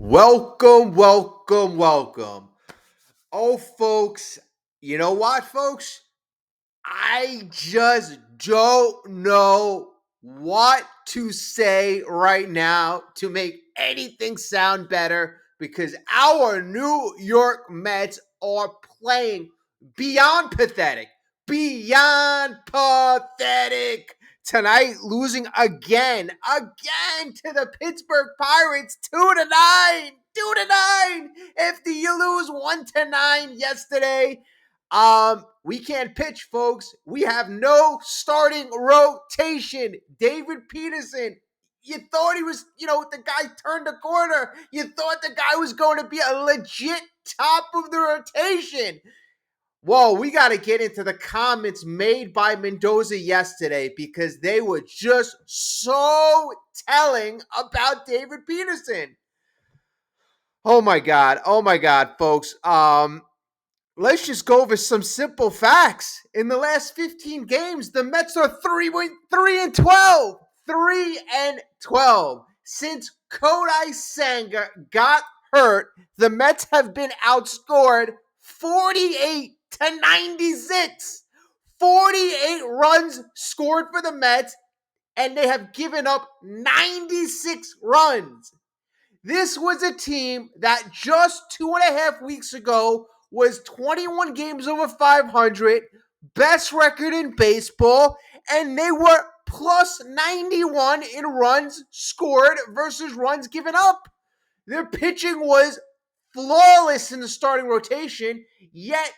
Welcome, welcome, welcome. Oh, folks, you know what, folks? I just don't know what to say right now to make anything sound better because our New York Mets are playing beyond pathetic. Beyond pathetic. Tonight, losing again to the Pittsburgh Pirates 2-9. 2-9. After you lose 1-9 yesterday, we can't pitch, folks. We have no starting rotation. David Peterson, you thought he was, the guy turned the corner. You thought the guy was going to be a legit top of the rotation. Whoa, we got to get into the comments made by Mendoza yesterday because they were just so telling about David Peterson. Oh my God, folks. Let's just go over some simple facts. In the last 15 games, the Mets are 3-12. 3-12. Since Kodai Senga got hurt, the Mets have been outscored 48-96. 48 runs scored for the Mets, and they have given up 96 runs. This was a team that just 2.5 weeks ago was 21 games over 500, best record in baseball, and they were plus 91 in runs scored versus runs given up. Their pitching was flawless in the starting rotation, yet,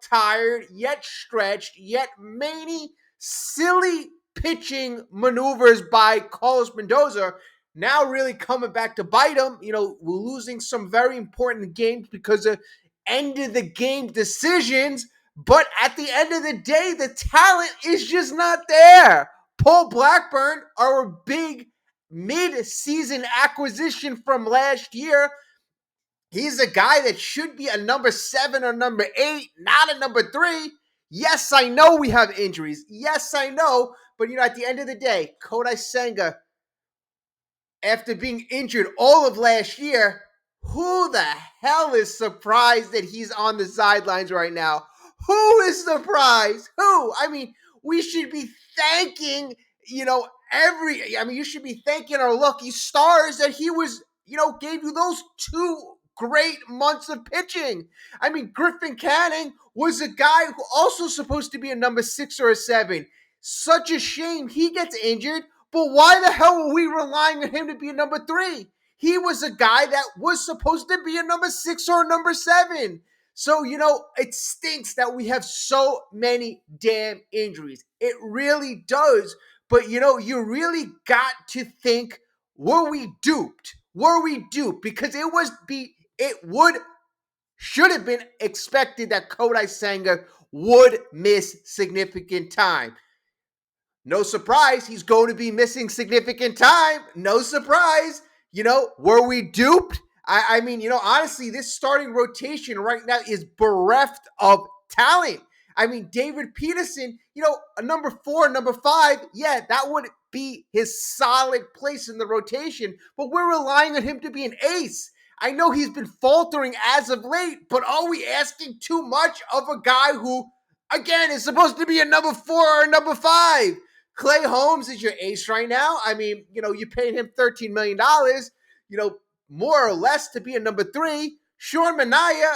tired, yet stretched, yet many silly pitching maneuvers by Carlos Mendoza now really coming back to bite them. We're losing some very important games because of end of the game decisions. But at the end of the day, the talent is just not there. Paul Blackburn, our big mid-season acquisition from last year, he's a guy that should be a number 7 or number 8, not a number 3. Yes, I know we have injuries. Yes, I know. But, at the end of the day, Kodai Senga, after being injured all of last year, who the hell is surprised that he's on the sidelines right now? Who is surprised? Who? We should be thanking, you should be thanking our lucky stars that he was, gave you those 2 great months of pitching. Griffin Canning was a guy who also supposed to be a number 6 or a 7. Such a shame he gets injured. But why the hell are we relying on him to be a number 3? He was a guy that was supposed to be a number 6 or a number 7. So, it stinks that we have so many damn injuries. It really does. But, you really got to think, were we duped? Were we duped? Because should have been expected that Kodai Senga would miss significant time. No surprise, he's going to be missing significant time. No surprise. Were we duped? Honestly, this starting rotation right now is bereft of talent. David Peterson, a number 4, number 5, yeah, that would be his solid place in the rotation, but we're relying on him to be an ace. I know he's been faltering as of late, but are we asking too much of a guy who, again, is supposed to be a number 4 or a number 5? Clay Holmes is your ace right now. You paid him $13 million, more or less to be a number 3. Sean Manaea,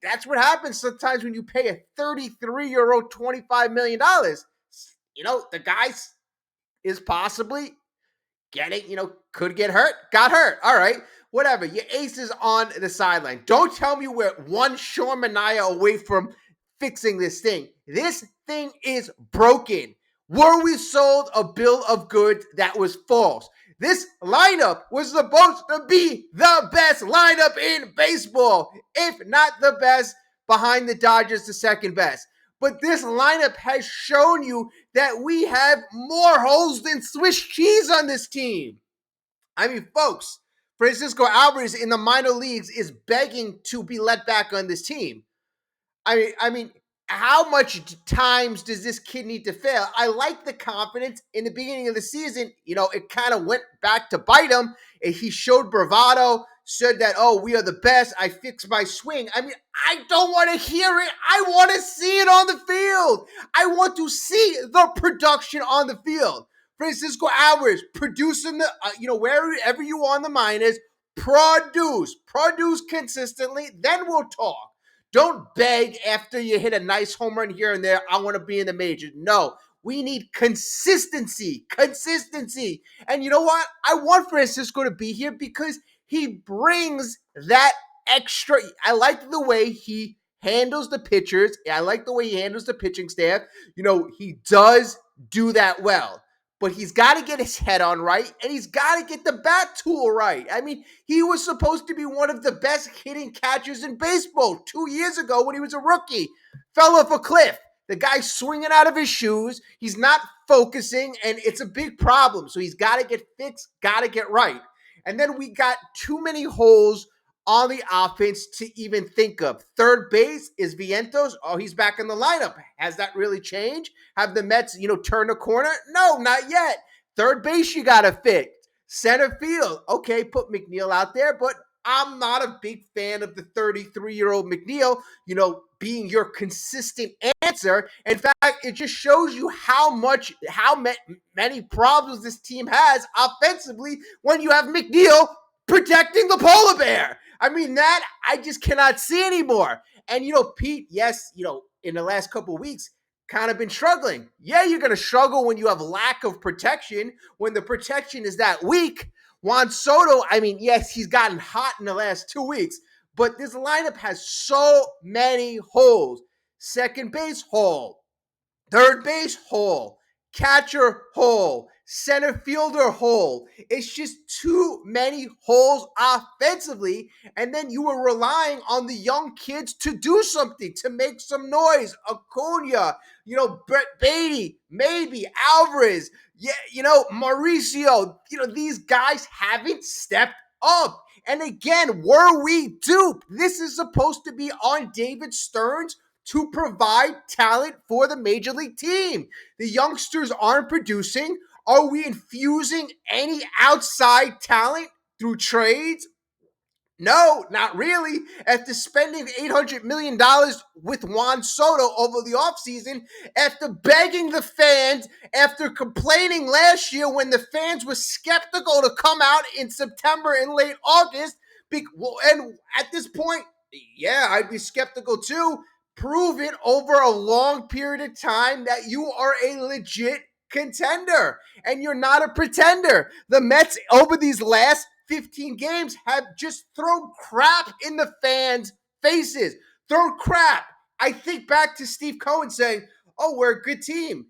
that's what happens sometimes when you pay a 33-year-old $25 million. The guy is possibly could get hurt, got hurt. All right, whatever. Your ace is on the sideline. Don't tell me we're one Sean Manaea away from fixing this thing. This thing is broken. Were we sold a bill of goods that was false? This lineup was supposed to be the best lineup in baseball, if not the best, behind the Dodgers, the second best. But this lineup has shown you that we have more holes than Swiss cheese on this team. Folks, Francisco Alvarez in the minor leagues is begging to be let back on this team. how much times does this kid need to fail? I like the confidence in the beginning of the season. It kind of went back to bite him. He showed bravado, said that, oh, we are the best. I fixed my swing. I mean, I don't want to hear it. I want to see it on the field. I want to see the production on the field. Francisco Alvarez producing wherever you are on the minors, produce consistently, then we'll talk. Don't beg after you hit a nice home run here and there. I want to be in the majors. No, we need consistency. Consistency. And you know what? I want Francisco to be here because he brings that extra. I like the way he handles the pitchers. I like the way he handles the pitching staff. He does do that well. But he's got to get his head on right, and he's got to get the bat tool right. I mean, he was supposed to be one of the best hitting catchers in baseball 2 years ago when he was a rookie. Fell off a cliff. The guy's swinging out of his shoes. He's not focusing, and it's a big problem. So he's got to get fixed, got to get right. And then we got too many holes on the offense to even think of. Third base is Vientos. Oh, he's back in the lineup. Has that really changed? Have the Mets, turned a corner? No, not yet. Third base, you got to fix. Center field. Okay, put McNeil out there, but I'm not a big fan of the 33-year-old McNeil, being your consistent answer. In fact, it just shows you how many problems this team has offensively when you have McNeil protecting the polar bear. I mean, that I just cannot see anymore. And, Pete, yes, in the last couple of weeks, kind of been struggling. Yeah, you're going to struggle when you have lack of protection, when the protection is that weak. Juan Soto, I mean, yes, he's gotten hot in the last 2 weeks, but this lineup has so many holes. Second base hole, third base hole, catcher hole, center fielder hole. It's just too many holes offensively. And then you were relying on the young kids to do something, to make some noise. Acuna, Brett Beatty, maybe Alvarez, Mauricio. These guys haven't stepped up. And again, were we duped? This is supposed to be on David Stearns to provide talent for the major league team. The youngsters aren't producing. Are we infusing any outside talent through trades? No, not really. After spending $800 million with Juan Soto over the offseason, after begging the fans, after complaining last year when the fans were skeptical to come out in September and late August, and at this point, yeah, I'd be skeptical too. Prove it over a long period of time that you are a legit contender and you're not a pretender. The Mets over these last 15 games have just thrown crap in the fans' faces. Thrown crap. I think back to Steve Cohen saying, oh, we're a good team.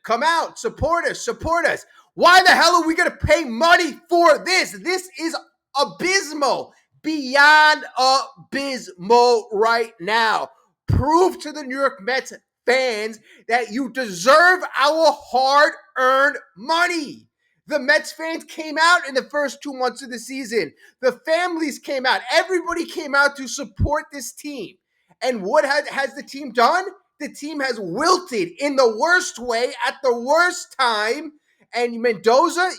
Come out, support us. Why the hell are we going to pay money for this? This is abysmal. Beyond abysmal right now. Prove to the New York Mets fans that you deserve our hard-earned money. The Mets fans came out in the first 2 months of the season. The families came out. Everybody came out to support this team. And what has the team done? The team has wilted in the worst way at the worst time. And Mendoza,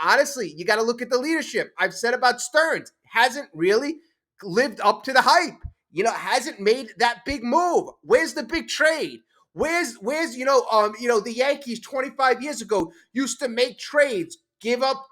honestly, you got to look at the leadership. I've said about Stearns, hasn't really lived up to the hype. Hasn't made that big move. Where's the big trade? Where's the Yankees 25 years ago used to make trades, give up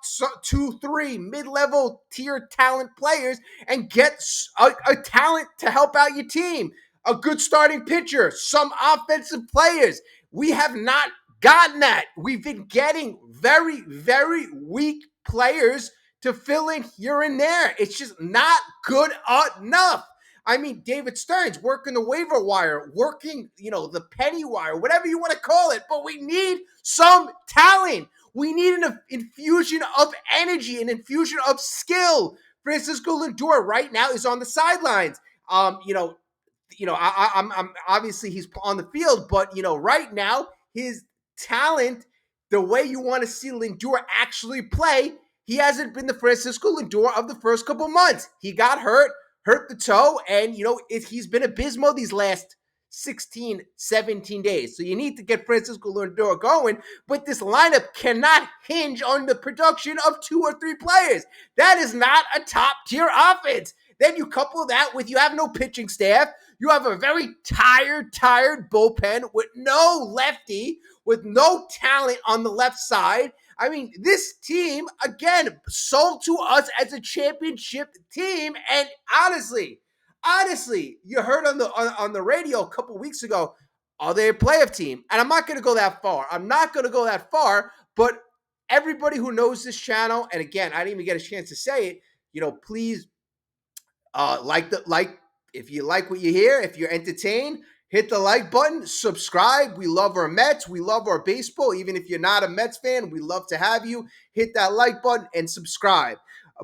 2-3 mid-level tier talent players and get a talent to help out your team, a good starting pitcher, some offensive players. We have not gotten that. We've been getting very, very weak players to fill in here and there. It's just not good enough. I mean, David Stearns working the waiver wire, working, the penny wire, whatever you want to call it. But we need some talent. We need an infusion of energy, an infusion of skill. Francisco Lindor right now is on the sidelines. I'm obviously he's on the field, but right now his talent, the way you want to see Lindor actually play, he hasn't been the Francisco Lindor of the first couple months. He got hurt the toe, and he's been abysmal these last 16, 17 days. So you need to get Francisco Lindor going, but this lineup cannot hinge on the production of 2 or 3 players. That is not a top tier offense. Then you couple that with you have no pitching staff. You have a very tired bullpen with no lefty, with no talent on the left side. I mean, this team, again, sold to us as a championship team. And honestly, you heard on the radio a couple weeks ago, are they a playoff team? And I'm not going to go that far. But everybody who knows this channel, and again, I didn't even get a chance to say it, please like if you like what you hear, if you're entertained, hit the like button, subscribe. We love our Mets. We love our baseball. Even if you're not a Mets fan, we love to have you. Hit that like button and subscribe.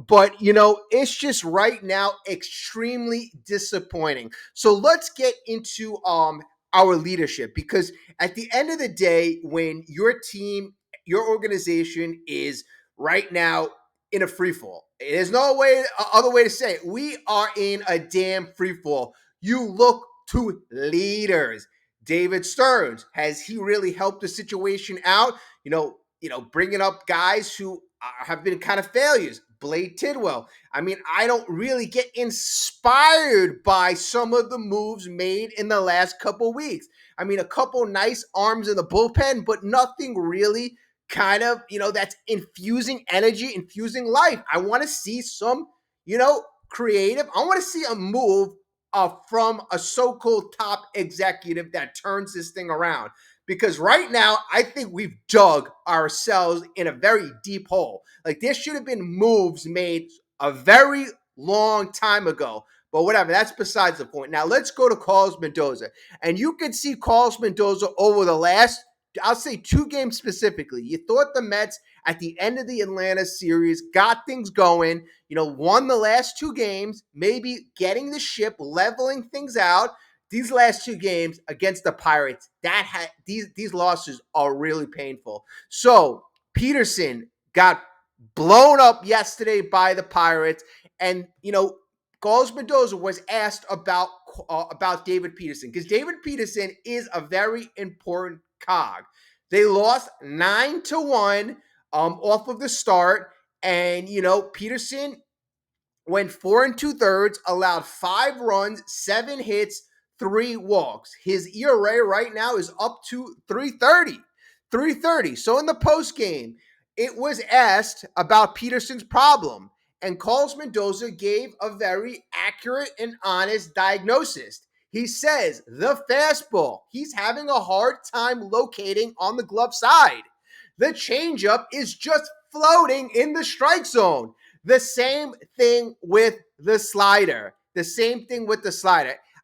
But, it's just right now extremely disappointing. So let's get into our leadership, because at the end of the day, when your team, your organization is right now in a free fall, there's no other way to say it. We are in a damn free fall. You look to leaders. David Stearns, has he really helped the situation out? Bringing up guys who have been kind of failures. Blade Tidwell. I mean, I don't really get inspired by some of the moves made in the last couple weeks. I mean, a couple nice arms in the bullpen, but nothing really kind of, that's infusing energy, infusing life. I want to see some, creative. I want to see a move from a so-called top executive that turns this thing around. Because right now, I think we've dug ourselves in a very deep hole. Like, there should have been moves made a very long time ago. But whatever, that's besides the point. Now, let's go to Carlos Mendoza. And you can see Carlos Mendoza over the last, I'll say 2 games specifically. You thought the Mets at the end of the Atlanta series got things going, won the last 2 games, maybe getting the ship, leveling things out. These last 2 games against the Pirates, these losses are really painful. So Peterson got blown up yesterday by the Pirates, and Carlos Mendoza was asked about David Peterson, because David Peterson is a very important cog. They lost 9-1 off of the start, and Peterson went 4 2/3, allowed 5 runs, 7 hits, 3 walks. His ERA right now is up to 3.30. 3.30. So in the post game, it was asked about Peterson's problem, and Carlos Mendoza gave a very accurate and honest diagnosis. He says the fastball, he's having a hard time locating on the glove side. The changeup is just floating in the strike zone. The same thing with the slider.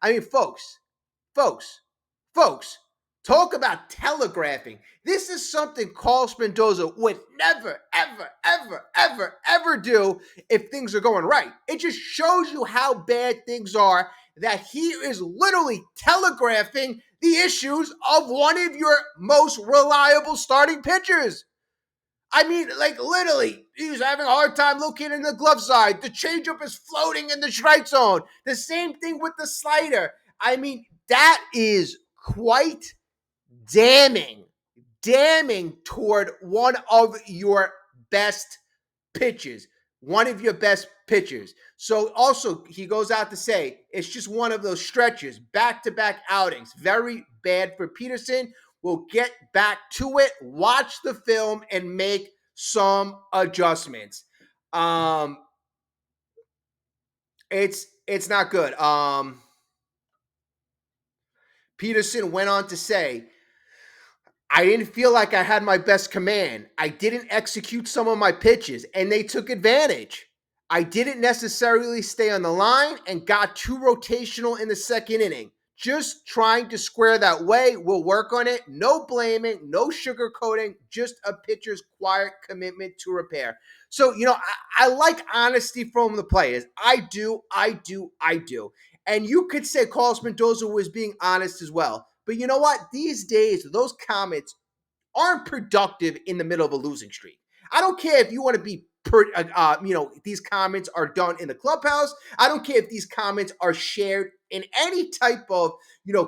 I mean, folks, talk about telegraphing. This is something Carlos Mendoza would never, ever do if things are going right. It just shows you how bad things are, that he is literally telegraphing the issues of one of your most reliable starting pitchers. I mean, like, literally, he's having a hard time locating the glove side. The changeup is floating in the strike zone. The same thing with the slider. I mean, that is quite damning toward one of your best pitchers. So also, he goes out to say, it's just one of those stretches, back-to-back outings. Very bad for Peterson. We'll get back to it, watch the film, and make some adjustments. It's not good. Peterson went on to say, I didn't feel like I had my best command. I didn't execute some of my pitches, and they took advantage. I didn't necessarily stay on the line and got too rotational in the second inning. Just trying to square that way. We'll work on it. No blaming, no sugarcoating, just a pitcher's quiet commitment to repair. So, I like honesty from the players. I do. And you could say Carlos Mendoza was being honest as well. But you know what? These days, those comments aren't productive in the middle of a losing streak. I don't care if you want to be these comments are done in the clubhouse. I don't care if these comments are shared in any type of,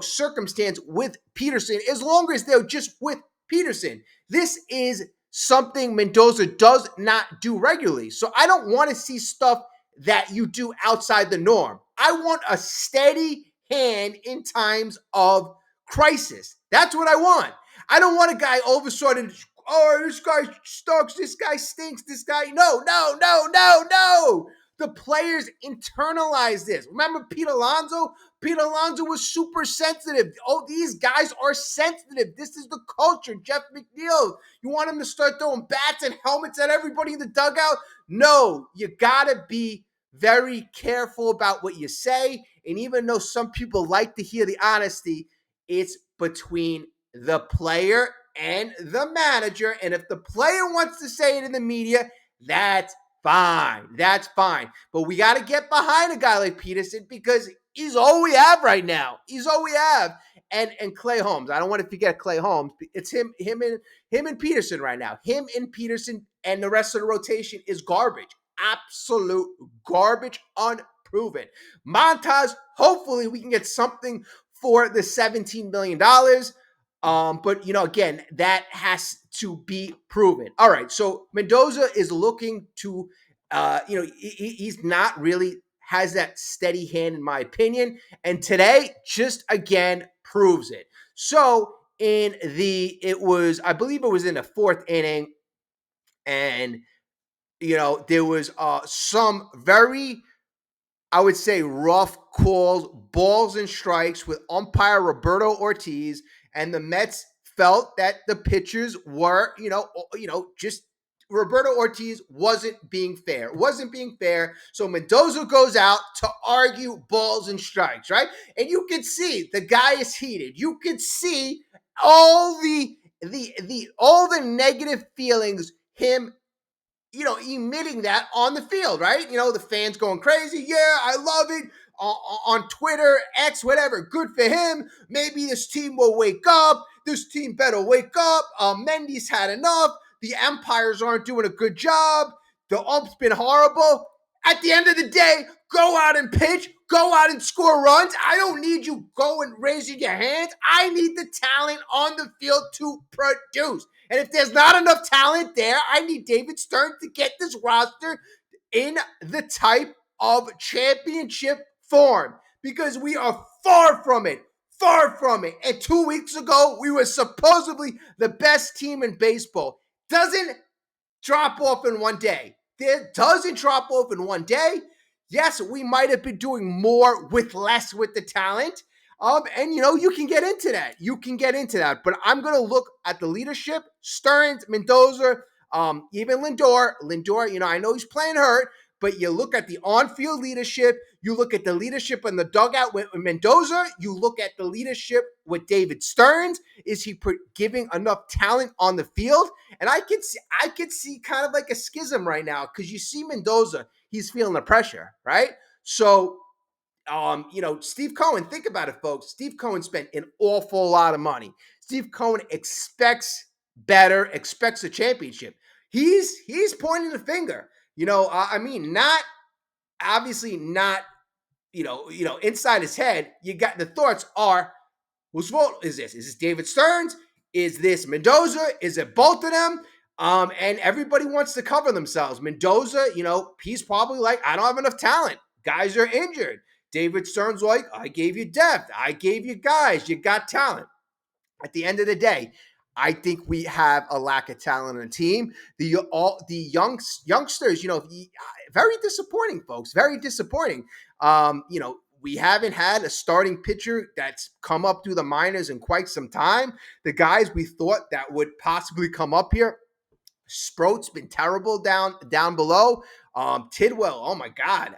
circumstance with Peterson, as long as they're just with Peterson. This is something Mendoza does not do regularly. So I don't want to see stuff that you do outside the norm. I want a steady hand in times of crisis. That's what I want. I don't want a guy all of a sudden, oh, this guy sucks, this guy stinks, this guy. No. The players internalize this. Remember Pete Alonso? Pete Alonso was super sensitive. Oh, these guys are sensitive. This is the culture. Jeff McNeil, you want him to start throwing bats and helmets at everybody in the dugout? No, you gotta be very careful about what you say. And even though some people like to hear the honesty, it's between the player and the manager. And if the player wants to say it in the media, that's fine. That's fine. But we got to get behind a guy like Peterson because he's all we have right now. He's all we have. And Clay Holmes. I don't want to forget Clay Holmes. It's him and Peterson right now. Him and Peterson and the rest of the rotation is garbage. Absolute garbage, unproven. Montas, hopefully we can get something for the $17 million. But, again, that has to be proven. All right, so Mendoza is looking to, he's not really has that steady hand, in my opinion. And today, just again, proves it. So I believe it was in the fourth inning, and, there was some very, I would say, rough calls, balls and strikes with umpire Roberto Ortiz, and the Mets felt that the pitchers were, just Roberto Ortiz wasn't being fair. So Mendoza goes out to argue balls and strikes, right? And you can see the guy is heated. You can see all the negative feelings him emitting that on the field, right? The fans going crazy. Yeah, I love it. On Twitter, X, whatever. Good for him. Maybe this team will wake up. This team better wake up. Mendy's had enough. The umpires aren't doing a good job. The ump's been horrible. At the end of the day, go out and pitch. Go out and score runs. I don't need you going raising your hands. I need the talent on the field to produce. And if there's not enough talent there, I need David Stern to get this roster in the type of championship form, because we are far from it. And 2 weeks ago, we were supposedly the best team in baseball. Doesn't drop off in one day. Yes, we might have been doing more with less with the talent. And you can get into that. But I'm going to look at the leadership, Stearns, Mendoza, even Lindor. I know he's playing hurt, but you look at the on-field leadership, you look at the leadership in the dugout with Mendoza, you look at the leadership with David Stearns. Is he giving enough talent on the field? And I could see kind of like a schism right now, because you see Mendoza, he's feeling the pressure, right? So, Steve Cohen, think about it, folks. Steve Cohen spent an awful lot of money. Steve Cohen expects better, expects a championship. He's pointing the finger. Not obviously not, inside his head. You got the thoughts are, whose fault is this? Is this David Stearns? Is this Mendoza? Is it both of them? And everybody wants to cover themselves. Mendoza, he's probably like, I don't have enough talent. Guys are injured. David Stearns like, I gave you depth. I gave you guys. You got talent. At the end of the day, I think we have a lack of talent on the team. The youngsters, very disappointing, folks. Very disappointing. We haven't had a starting pitcher that's come up through the minors in quite some time. The guys we thought that would possibly come up here, Sproat's been terrible down below. Tidwell, oh my God.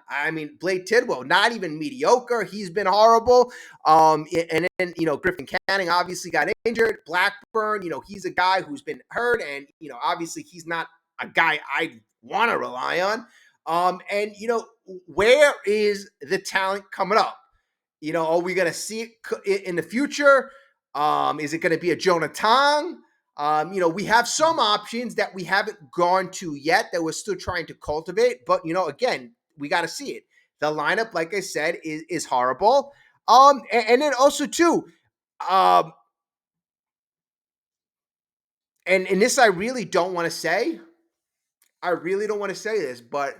Blake Tidwell, not even mediocre. He's been horrible. And then, Griffin Canning obviously got injured. Blackburn, he's a guy who's been hurt, and, obviously he's not a guy I want to rely on. And, where is the talent coming up? Are we going to see it in the future? Is it going to be a Jonah Tong? We have some options that we haven't gone to yet that we're still trying to cultivate. But, again, we got to see it. The lineup, like I said, is horrible. And then also, too, um, and this I really don't want to say. I really don't want to say this, but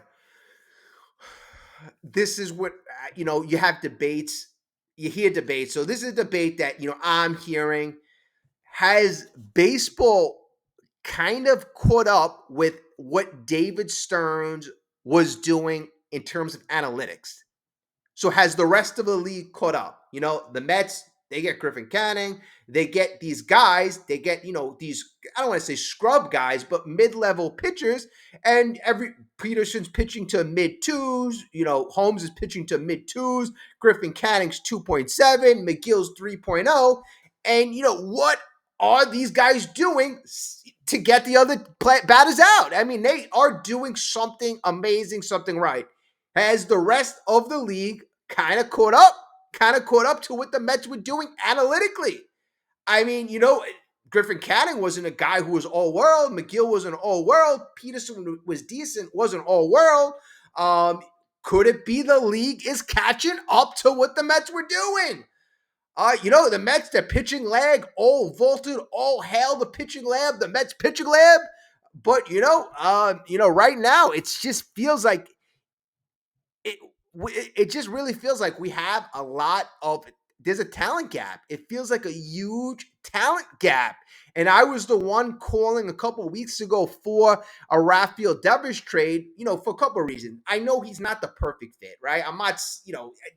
this is what, you have debates. You hear debates. So this is a debate that, I'm hearing. Has baseball kind of caught up with what David Stearns was doing in terms of analytics? So has the rest of the league caught up? The Mets, they get Griffin Canning. They get these guys. They get, these, I don't want to say scrub guys, but mid-level pitchers. And Peterson's pitching to mid twos. Holmes is pitching to mid twos. Griffin Canning's 2.7. McGill's 3.0. And, what are these guys doing to get the other batters out? I mean, they are doing something amazing, something right. Has the rest of the league kind of caught up to what the Mets were doing analytically? I mean, Griffin Canning wasn't a guy who was all world. McGill wasn't all world. Peterson was decent, wasn't all world. Could it be the league is catching up to what the Mets were doing? The Mets, their pitching lag, all vaulted, all hail the pitching lab, the Mets pitching lab. But right now it just feels like it just really feels like we have there's a talent gap. It feels like a huge talent gap. And I was the one calling a couple of weeks ago for a Rafael Devers trade, for a couple of reasons. I know he's not the perfect fit, right? I'm not,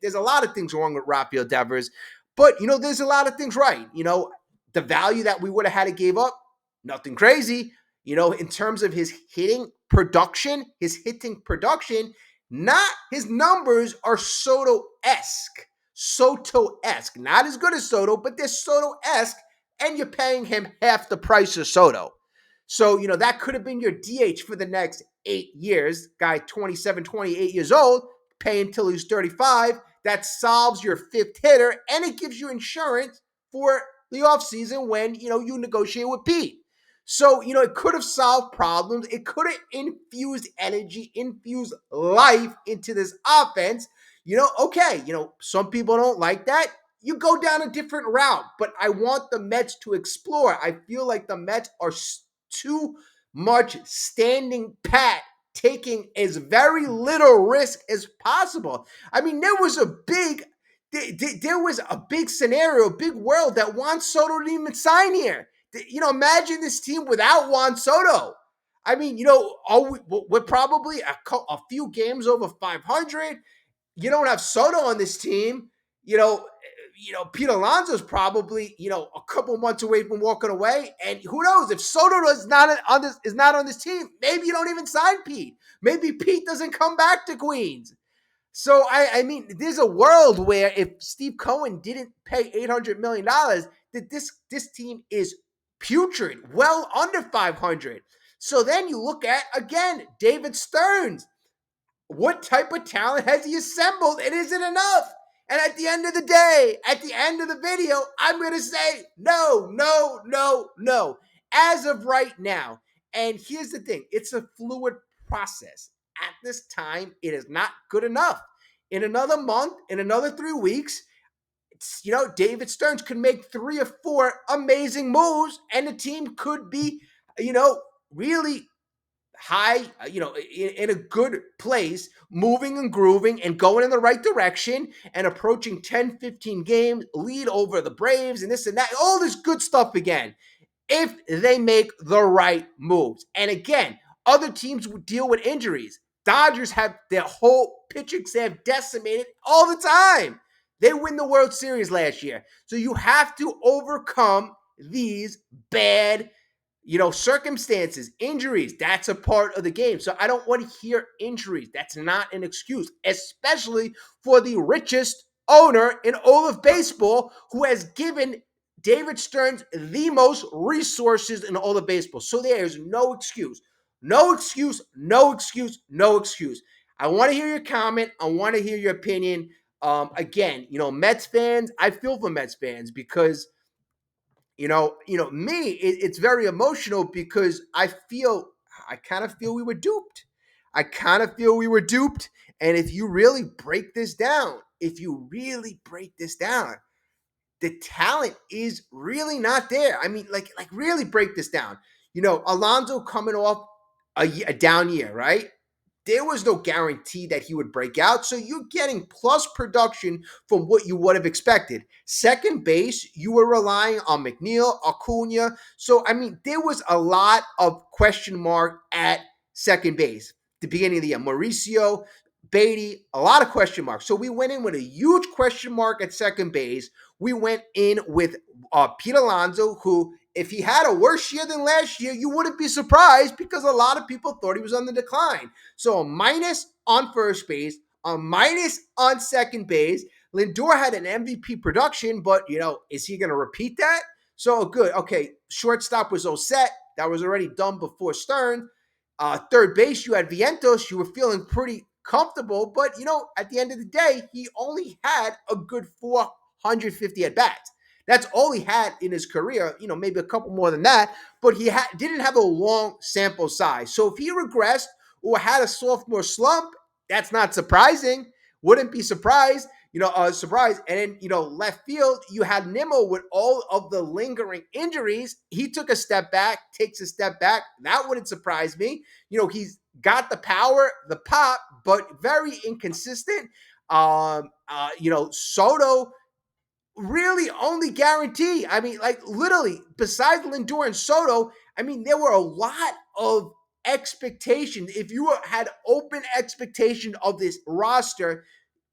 there's a lot of things wrong with Rafael Devers, but, there's a lot of things right. The value that we would have had to give up, nothing crazy. In terms of his hitting production, not his numbers are Soto-esque. Not as good as Soto, but they're Soto-esque, and you're paying him half the price of Soto. So, that could have been your DH for the next 8 years. Guy 27, 28 years old, pay until he's 35. That solves your fifth hitter, and it gives you insurance for the offseason when, you negotiate with Pete. So, it could have solved problems. It could have infused energy, infused life into this offense. Okay, some people don't like that. You go down a different route, but I want the Mets to explore. I feel like the Mets are too much standing pat, taking as very little risk as possible. I mean, there was a big scenario, a big world that Juan Soto didn't even sign here. Imagine this team without Juan Soto. I mean, we're probably a few games over 500. You don't have Soto on this team. Pete Alonso's probably, a couple months away from walking away. And who knows, if Soto is not on this team, maybe you don't even sign Pete. Maybe Pete doesn't come back to Queens. So, I mean, there's a world where if Steve Cohen didn't pay $800 million, that this team is putrid, well under 500. So then you look at, again, David Stearns. What type of talent has he assembled? And is it enough? And at the end of the day, at the end of the video, I'm going to say no, no, no, no. As of right now. And here's the thing. It's a fluid process. At this time, it is not good enough. In another month, in another 3 weeks, David Stearns could make 3 or 4 amazing moves, and the team could be, really high, in a good place, moving and grooving and going in the right direction and approaching 10, 15 games, lead over the Braves and this and that, all this good stuff again, if they make the right moves. And again, other teams would deal with injuries. Dodgers have their whole pitching staff decimated all the time. They win the World Series last year. So you have to overcome these bad circumstances, injuries. That's a part of the game. So I don't want to hear injuries. That's not an excuse, especially for the richest owner in all of baseball, who has given David Stearns the most resources in all of baseball. So there's no excuse. No excuse, no excuse, no excuse. I want to hear your comment. I want to hear your opinion. Again, Mets fans, I feel for Mets fans because it's very emotional because I kind of feel we were duped. I kind of feel we were duped. And if you really break this down, the talent is really not there. I mean, like really break this down. Alonso coming off a down year, right? There was no guarantee that he would break out. So you're getting plus production from what you would have expected. Second base, you were relying on McNeil, Acuna. So, I mean, there was a lot of question mark at second base. The beginning of the year, Mauricio, Beatty, a lot of question marks. So we went in with a huge question mark at second base. We went in with Pete Alonso, who, if he had a worse year than last year, you wouldn't be surprised because a lot of people thought he was on the decline. So a minus on first base, a minus on second base. Lindor had an MVP production, but, is he going to repeat that? So good. Okay, shortstop was all set. That was already done before Stern. Third base, you had Vientos. You were feeling pretty comfortable, but, at the end of the day, he only had a good 450 at bats. That's all he had in his career, maybe a couple more than that, but he didn't have a long sample size. So if he regressed or had a sophomore slump, that's not surprising. Wouldn't be surprised, surprised. And then, left field, you had Nimmo with all of the lingering injuries. He took a step back, takes a step back. That wouldn't surprise me. He's got the power, the pop, but very inconsistent. Soto, really only guarantee. I mean, like literally, besides Lindor and Soto, I mean, there were a lot of expectation. If you had open expectation of this roster,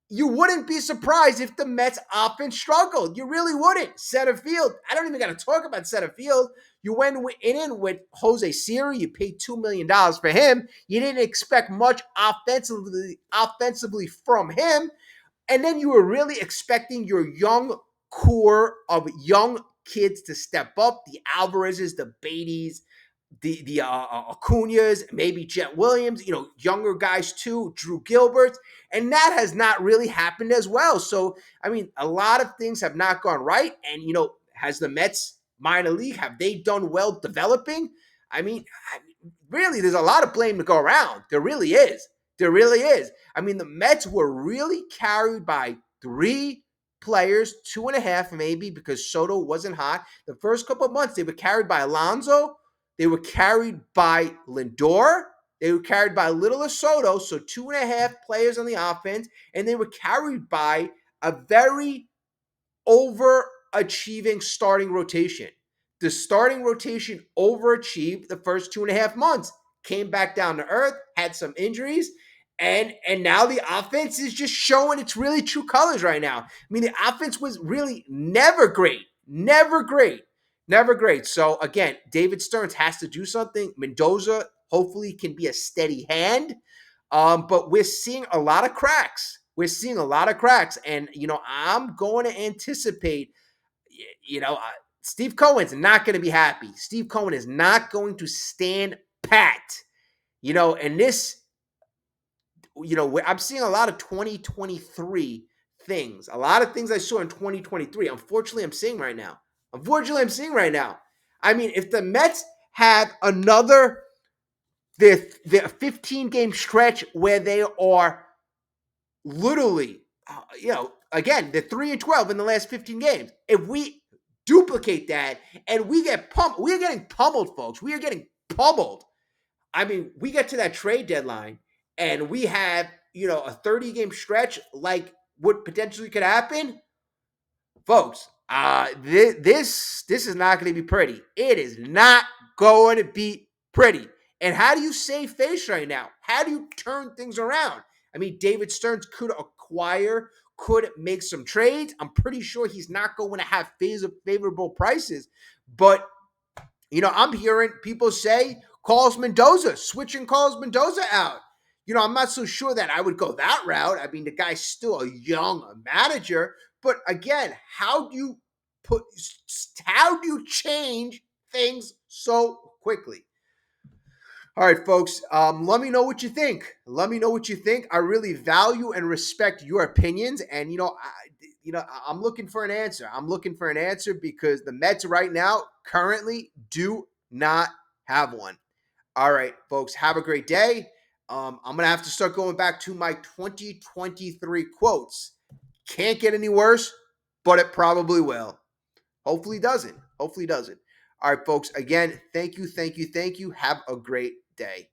you wouldn't be surprised if the Mets offense struggled. You really wouldn't. Center field, I don't even got to talk about center field. You went in with Jose Siri. You paid $2 million for him. You didn't expect much offensively from him. And then you were really expecting your young core of young kids to step up. The Alvarez's, the Beatties, the Acuñas, maybe Jet Williams, younger guys too, Drew Gilbert. And that has not really happened as well. So, I mean, a lot of things have not gone right. And, has the Mets minor league, have they done well developing? I mean, really, there's a lot of blame to go around. There really is. There really is. I mean, the Mets were really carried by three players, two and a half maybe, because Soto wasn't hot. The first couple of months, they were carried by Alonso. They were carried by Lindor. They were carried by Little Soto, so 2.5 players on the offense. And they were carried by a very overachieving starting rotation. The starting rotation overachieved the first 2.5 months. Came back down to earth, had some injuries, and now the offense is just showing its really true colors right now. I mean, the offense was really never great. Never great. Never great. So, again, David Stearns has to do something. Mendoza hopefully can be a steady hand. But we're seeing a lot of cracks. And, I'm going to anticipate, Steve Cohen's not going to be happy. Steve Cohen is not going to stand pat. And this, I'm seeing a lot of 2023 things. A lot of things I saw in 2023. Unfortunately, I'm seeing right now. I mean, if the Mets have another the 15-game stretch where they are literally, again, they're 3-12 in the last 15 games. If we duplicate that and we get pummeled, we are getting pummeled, folks. We are getting pummeled. I mean, we get to that trade deadline and we have, a 30-game stretch like what potentially could happen. Folks, this is not going to be pretty. It is not going to be pretty. And how do you save face right now? How do you turn things around? I mean, David Stearns could make some trades. I'm pretty sure he's not going to have favorable prices. But, I'm hearing people say switching Carlos Mendoza out. I'm not so sure that I would go that route. I mean, the guy's still a young manager. But again, how do you change things so quickly? All right, folks, let me know what you think. I really value and respect your opinions. And, I'm looking for an answer. I'm looking for an answer because the Mets right now currently do not have one. All right, folks, have a great day. I'm going to have to start going back to my 2023 quotes. Can't get any worse, but it probably will. Hopefully doesn't. Hopefully doesn't. All right, folks, again, thank you. Have a great day.